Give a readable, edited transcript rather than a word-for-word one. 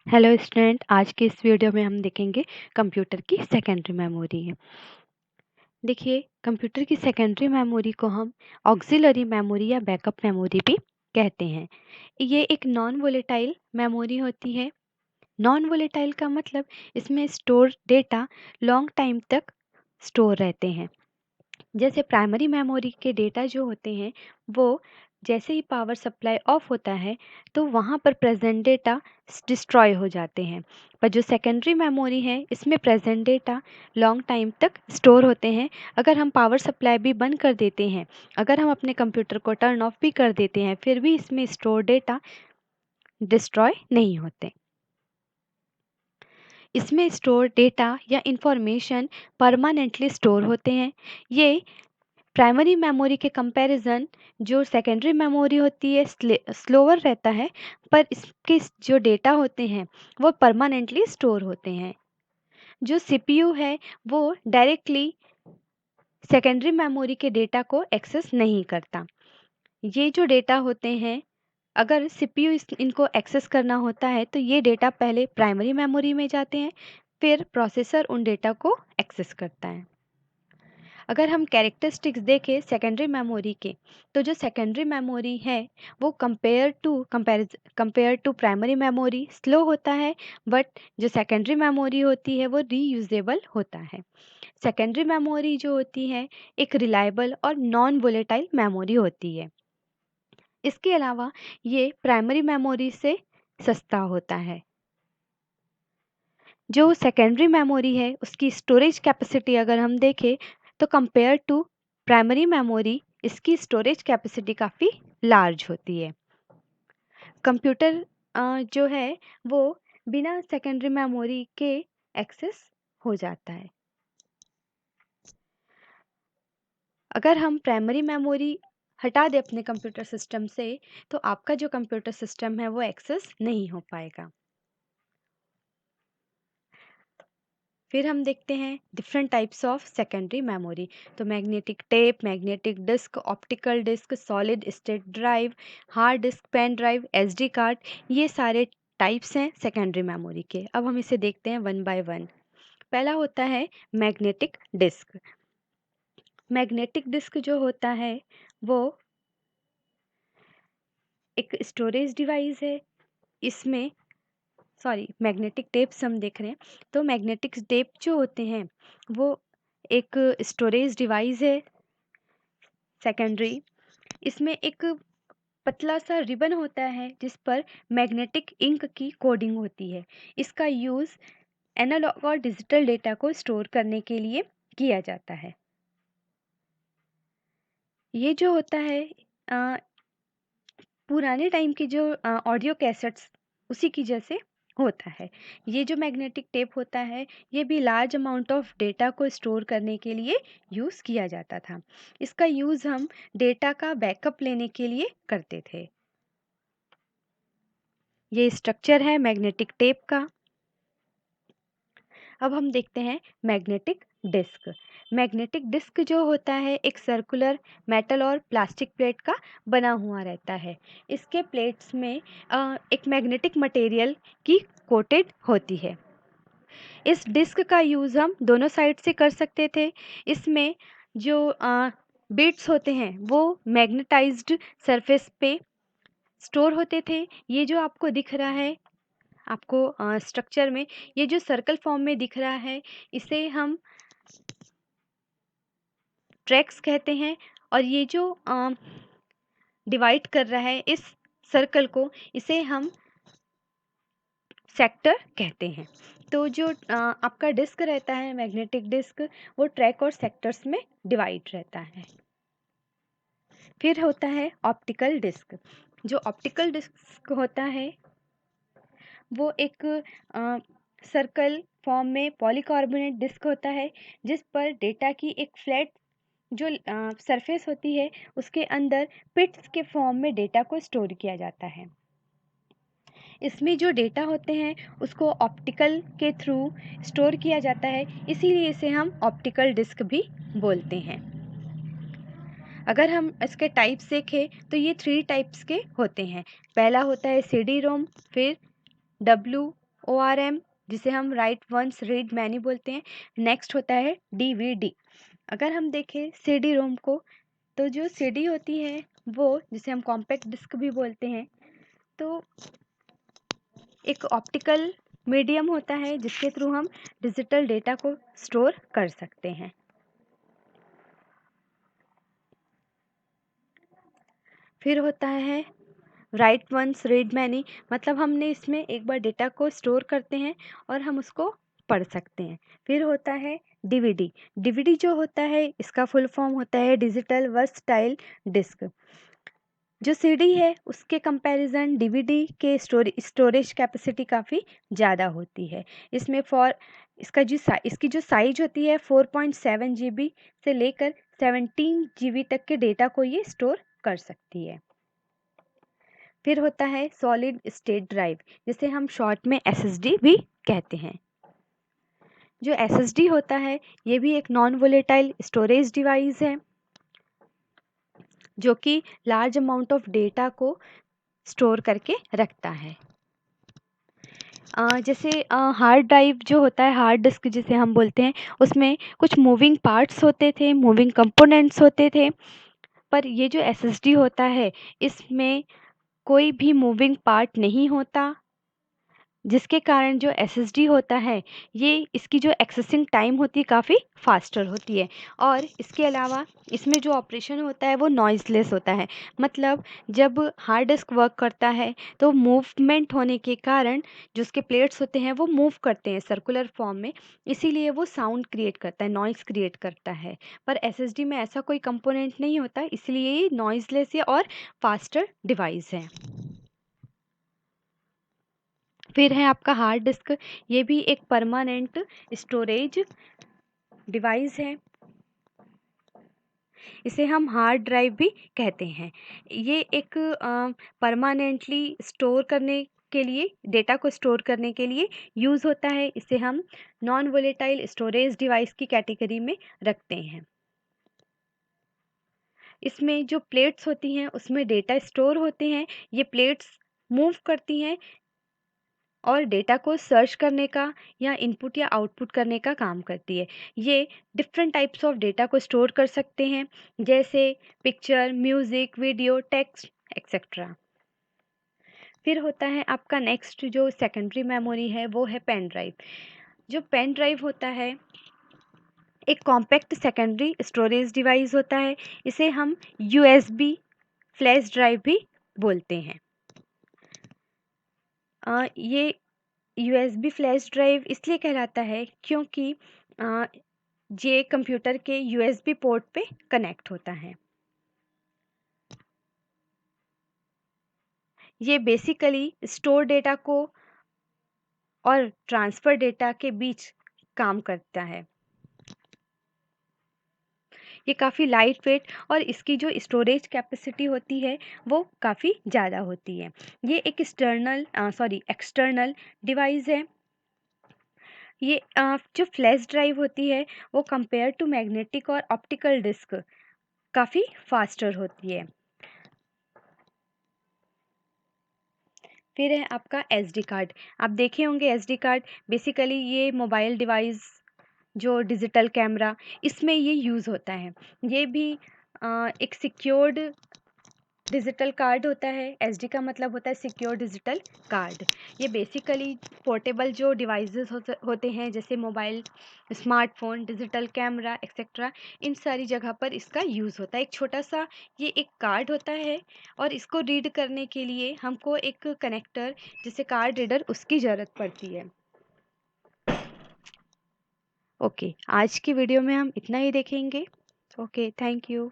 Hello student, आज की इस वीडियो में हम देखेंगे कंप्यूटर की सेकेंडरी मेमोरी है। देखिए, कंप्यूटर की सेकेंडरी मेमोरी को हम ऑक्सिलरी मेमोरी या बैकअप मेमोरी भी कहते हैं। ये एक नॉन वोलेटाइल मेमोरी होती है। नॉन वोलेटाइल का मतलब इसमें स्टोर डेटा लॉन्ग टाइम तक स्टोर रहते हैं। जैसे प्राइमरी मेमोरी के डेटा जो होते हैं वो जैसे ही पावर सप्लाई ऑफ होता है तो वहाँ पर प्रेजेंट डेटा डिस्ट्रॉय हो जाते हैं। पर जो सेकेंडरी मेमोरी है इसमें प्रेजेंट डेटा लॉन्ग टाइम तक स्टोर होते हैं। अगर हम पावर सप्लाई भी बंद कर देते हैं, अगर हम अपने कंप्यूटर को टर्न ऑफ भी कर देते हैं, फिर भी इसमें स्टोर डेटा डिस्ट्रॉय नहीं होते। इसमें स्टोर डेटा या इंफॉर्मेशन परमानेंटली स्टोर होते हैं। ये प्राइमरी मेमोरी के कंपैरिजन जो सेकेंडरी मेमोरी होती है स्लोअर रहता है, पर इसके जो डेटा होते हैं वो परमानेंटली स्टोर होते हैं। जो सीपीयू है वो डायरेक्टली सेकेंडरी मेमोरी के डेटा को एक्सेस नहीं करता। ये जो डेटा होते हैं, अगर सीपीयू इनको एक्सेस करना होता है तो ये डेटा पहले प्राइमरी मेमोरी में जाते हैं, फिर प्रोसेसर उन डेटा को एक्सेस करता है। अगर हम कैरेक्टरिस्टिक्स देखें सेकेंडरी मेमोरी के, तो जो सेकेंडरी मेमोरी है वो compare to primary memory slow होता है, बट जो सेकेंडरी मेमोरी होती है वो रीयूजेबल होता है। सेकेंडरी मेमोरी जो होती है एक रिलायबल और नॉन वोलेटाइल मेमोरी होती है। इसके अलावा ये प्राइमरी मेमोरी से सस्ता होता है। जो सेकेंडरी मेमोरी है उसकी स्टोरेज कैपेसिटी अगर हम देखें तो कंपेयर टू प्राइमरी मेमोरी इसकी स्टोरेज कैपेसिटी काफ़ी लार्ज होती है। कंप्यूटर जो है वो बिना सेकेंडरी मेमोरी के एक्सेस हो जाता है। अगर हम प्राइमरी मेमोरी हटा दें अपने कंप्यूटर सिस्टम से तो आपका जो कंप्यूटर सिस्टम है वो एक्सेस नहीं हो पाएगा। फिर हम देखते हैं different types of secondary memory. तो magnetic tape, magnetic disk, optical disk, solid state drive, hard disk, pen drive, SD card, ये सारे टाइप्स हैं सेकेंडरी मेमोरी के। अब हम इसे देखते हैं वन बाय वन। पहला होता है मैग्नेटिक डिस्क। मैग्नेटिक डिस्क जो होता है वो एक स्टोरेज डिवाइस है। इसमें मैग्नेटिक टेप्स हम देख रहे हैं, तो मैग्नेटिक टेप जो होते हैं वो एक स्टोरेज डिवाइस है सेकेंडरी। इसमें एक पतला सा रिबन होता है जिस पर मैग्नेटिक इंक की कोडिंग होती है। इसका यूज़ एनालॉग और डिजिटल डेटा को स्टोर करने के लिए किया जाता है। ये जो होता है अ, पुराने टाइम की जो ऑडियो कैसेट्स उसी की जैसे होता है। ये जो मैग्नेटिक टेप होता है ये भी लार्ज अमाउंट ऑफ डेटा को स्टोर करने के लिए यूज़ किया जाता था। इसका यूज़ हम डेटा का बैकअप लेने के लिए करते थे। ये स्ट्रक्चर है मैग्नेटिक टेप का। अब हम देखते हैं मैग्नेटिक डिस्क। मैग्नेटिक डिस्क जो होता है एक सर्कुलर मेटल और प्लास्टिक प्लेट का बना हुआ रहता है। इसके प्लेट्स में एक मैग्नेटिक मटेरियल की कोटेड होती है। इस डिस्क का यूज़ हम दोनों साइड से कर सकते थे। इसमें जो बिट्स होते हैं वो मैग्नेटाइज्ड सरफेस पे स्टोर होते थे। ये जो आपको दिख रहा है आपको स्ट्रक्चर में, ये जो सर्कल फॉर्म में दिख रहा है इसे हम ट्रैक्स कहते हैं, और ये जो डिवाइड कर रहा है इस सर्कल को इसे हम सेक्टर कहते हैं। तो जो आपका डिस्क रहता है मैग्नेटिक डिस्क वो ट्रैक और सेक्टर्स में डिवाइड रहता है। फिर होता है ऑप्टिकल डिस्क। जो ऑप्टिकल डिस्क होता है वो एक सर्कल फॉर्म में पॉलीकार्बोनेट डिस्क होता है जिस पर डेटा की एक फ्लैट जो सरफेस होती है उसके अंदर पिट्स के फॉर्म में डेटा को स्टोर किया जाता है। इसमें जो डेटा होते हैं उसको ऑप्टिकल के थ्रू स्टोर किया जाता है, इसीलिए इसे हम ऑप्टिकल डिस्क भी बोलते हैं। अगर हम इसके टाइप्स देखें तो ये 3 टाइप्स के होते हैं। पहला होता है CD रोम, फिर ORM जिसे हम राइट वंस रीड मैनी बोलते हैं। नेक्स्ट होता है DVD। अगर हम देखें CD रोम को, तो जो CD होती है वो, जिसे हम कॉम्पैक्ट डिस्क भी बोलते हैं, तो एक ऑप्टिकल मीडियम होता है जिसके थ्रू हम डिजिटल डेटा को स्टोर कर सकते हैं। फिर होता है राइट वंस रीड मैनी, मतलब हमने इसमें एक बार डेटा को स्टोर करते हैं और हम उसको पढ़ सकते हैं। फिर होता है DVD। DVD जो होता है इसका फुल फॉर्म होता है डिजिटल वर्सटाइल डिस्क। जो CD है उसके कंपैरिजन DVD के स्टोरेज कैपेसिटी काफ़ी ज़्यादा होती है। इसमें इसकी जो साइज होती है 4.7 GB से लेकर 17 GB तक के डेटा को ये स्टोर कर सकती है। फिर होता है सॉलिड स्टेट ड्राइव, जिसे हम शॉर्ट में SSD भी कहते हैं। जो SSD होता है ये भी एक नॉन वोलेटाइल स्टोरेज डिवाइस है जो कि लार्ज अमाउंट ऑफ डेटा को स्टोर करके रखता है। जैसे हार्ड ड्राइव जो होता है, हार्ड डिस्क जिसे हम बोलते हैं, उसमें कुछ मूविंग पार्ट्स होते थे, मूविंग कंपोनेंट्स होते थे। पर ये जो SSD होता है इसमें कोई भी मूविंग पार्ट नहीं होता, जिसके कारण जो SSD होता है ये इसकी जो एक्सेसिंग टाइम होती है काफ़ी फास्टर होती है। और इसके अलावा इसमें जो ऑपरेशन होता है वो नॉइज़लेस होता है। मतलब जब हार्ड डिस्क वर्क करता है तो मूवमेंट होने के कारण जो उसके प्लेट्स होते हैं वो मूव करते हैं सर्कुलर फॉर्म में, इसीलिए वो साउंड क्रिएट करता है, नॉइज़ क्रिएट करता है। पर SSD में ऐसा कोई कंपोनेंट नहीं होता, इसलिए ये नॉइज़लेस है और फास्टर डिवाइस है। फिर है आपका हार्ड डिस्क। ये भी एक परमानेंट स्टोरेज डिवाइस है, इसे हम हार्ड ड्राइव भी कहते हैं। ये एक परमानेंटली स्टोर करने के लिए, डेटा को स्टोर करने के लिए यूज़ होता है। इसे हम नॉन वोलेटाइल स्टोरेज डिवाइस की कैटेगरी में रखते हैं। इसमें जो प्लेट्स होती हैं उसमें डेटा स्टोर होते हैं। ये प्लेट्स मूव करती हैं और डेटा को सर्च करने का या इनपुट या आउटपुट करने का काम करती है। ये डिफरेंट टाइप्स ऑफ डेटा को स्टोर कर सकते हैं, जैसे picture, music, video, text etcetera. फिर होता है आपका नेक्स्ट जो सेकेंडरी मेमोरी है वो है पेन ड्राइव। जो पेन ड्राइव होता है एक कॉम्पैक्ट सेकेंडरी स्टोरेज डिवाइस होता है। इसे हम USB फ्लैश ड्राइव भी बोलते हैं। ये USB फ्लैश ड्राइव इसलिए कहलाता है क्योंकि ये कंप्यूटर के USB पोर्ट पे कनेक्ट होता है। ये बेसिकली स्टोर डेटा को और ट्रांसफ़र डेटा के बीच काम करता है। ये काफ़ी लाइट वेट और इसकी जो स्टोरेज कैपेसिटी होती है वो काफ़ी ज़्यादा होती है। ये एक एक्सटर्नल डिवाइस है। ये जो फ्लैश ड्राइव होती है वो कंपेयर टू मैग्नेटिक और ऑप्टिकल डिस्क काफ़ी फास्टर होती है। फिर है आपका SD कार्ड। आप देखे होंगे SD कार्ड, बेसिकली ये मोबाइल डिवाइस जो डिजिटल कैमरा, इसमें ये यूज़ होता है। ये भी एक सिक्योर्ड डिजिटल कार्ड होता है। SD का मतलब होता है सिक्योर डिजिटल कार्ड। ये बेसिकली पोर्टेबल जो डिवाइसेस होते हैं, जैसे mobile, smartphone, digital camera etcetera, इन सारी जगह पर इसका यूज़ होता है। एक छोटा सा ये एक कार्ड होता है और इसको रीड करने के लिए हमको एक कनेक्टर, जैसे कार्ड रीडर, उसकी ज़रूरत पड़ती है। ओके, आज की वीडियो में हम इतना ही देखेंगे। Okay, thank you.